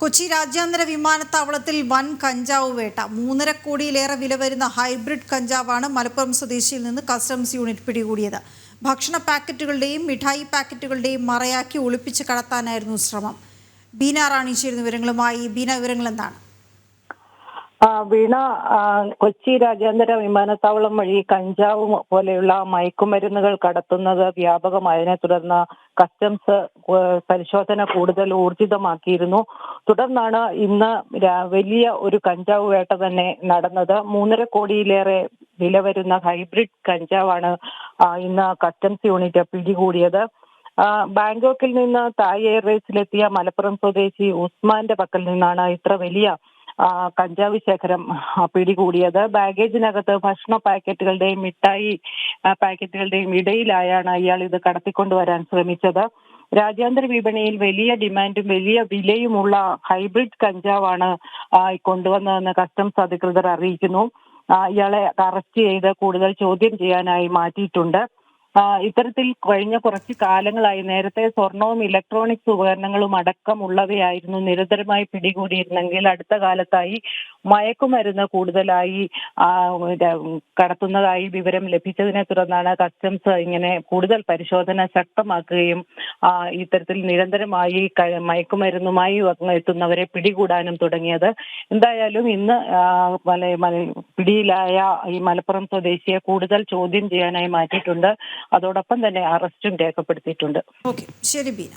കൊച്ചി രാജ്യാന്തര വിമാനത്താവളത്തിൽ വൻ കഞ്ചാവ് വേട്ട. 3.5 കോടിയിലേറെ വില വരുന്ന ഹൈബ്രിഡ് കഞ്ചാവാണ് മലപ്പുറം സ്വദേശിയിൽ നിന്ന് കസ്റ്റംസ് യൂണിറ്റ് പിടികൂടിയത്. ഭക്ഷണ പാക്കറ്റുകളുടെയും മിഠായി പാക്കറ്റുകളുടെയും മറയാക്കി ഒളിപ്പിച്ച് കടത്താനായിരുന്നു ശ്രമം. ബീന റാണി ചേരുന്ന വിവരങ്ങളുമായി. ബീന, വിവരങ്ങൾ എന്താണ്? വീണ, കൊച്ചി രാജ്യാന്തര വിമാനത്താവളം വഴി കഞ്ചാവ് പോലെയുള്ള മയക്കുമരുന്നുകൾ കടത്തുന്നത് വ്യാപകമായതിനെ തുടർന്ന് കസ്റ്റംസ് പരിശോധന കൂടുതൽ ഊർജിതമാക്കിയിരുന്നു. തുടർന്നാണ് ഇന്ന് വലിയ ഒരു കഞ്ചാവ് വേട്ട തന്നെ നടന്നത്. 3.5 കോടിയിലേറെ വില വരുന്ന ഹൈബ്രിഡ് കഞ്ചാവാണ് ഇന്ന് കസ്റ്റംസ് യൂണിറ്റ് പിടികൂടിയത്. ബാങ്കോക്കിൽ നിന്ന് തായ് എയർവേസിലെത്തിയ മലപ്പുറം സ്വദേശി ഉസ്മാന്റെ പക്കൽ നിന്നാണ് ഇത്ര വലിയ കഞ്ചാവ് ശേഖരം പിടികൂടിയത്. ബാഗേജിനകത്ത് ഭക്ഷണ പാക്കറ്റുകളുടെയും മിഠായി പാക്കറ്റുകളുടെയും ഇടയിലായാണ് ഇയാൾ ഇത് കടത്തിക്കൊണ്ടുവരാൻ ശ്രമിച്ചത്. രാജ്യാന്തര വിപണിയിൽ വലിയ ഡിമാൻഡും വലിയ വിലയുമുള്ള ഹൈബ്രിഡ് കഞ്ചാവാണ് കൊണ്ടുവന്നതെന്ന് കസ്റ്റംസ് അധികൃതർ അറിയിക്കുന്നു. ഇയാളെ അറസ്റ്റ് ചെയ്ത് കൂടുതൽ ചോദ്യം ചെയ്യാനായി മാറ്റിയിട്ടുണ്ട്. ഇത്തരത്തിൽ കഴിഞ്ഞ കുറച്ച് കാലങ്ങളായി നേരത്തെ സ്വർണവും ഇലക്ട്രോണിക്സ് ഉപകരണങ്ങളും അടക്കമുള്ളവയായിരുന്നു നിരന്തരമായി പിടികൂടിയിരുന്നെങ്കിൽ അടുത്ത കാലത്തായി മയക്കുമരുന്ന് കൂടുതലായി കടത്തുന്നതായി വിവരം ലഭിച്ചതിനെ തുടർന്നാണ് കസ്റ്റംസ് ഇങ്ങനെ കൂടുതൽ പരിശോധന ശക്തമാക്കുകയും ഇത്തരത്തിൽ നിരന്തരമായി മയക്കുമരുന്നുമായി എത്തുന്നവരെ പിടികൂടാനും തുടങ്ങിയത്. എന്തായാലും ഇന്ന് പിടിയിലായ ഈ മലപ്പുറം സ്വദേശിയെ കൂടുതൽ ചോദ്യം ചെയ്യാനായി മാറ്റിയിട്ടുണ്ട്. അതോടൊപ്പം തന്നെ അറസ്റ്റും രേഖപ്പെടുത്തിയിട്ടുണ്ട്. ശരി ബീന.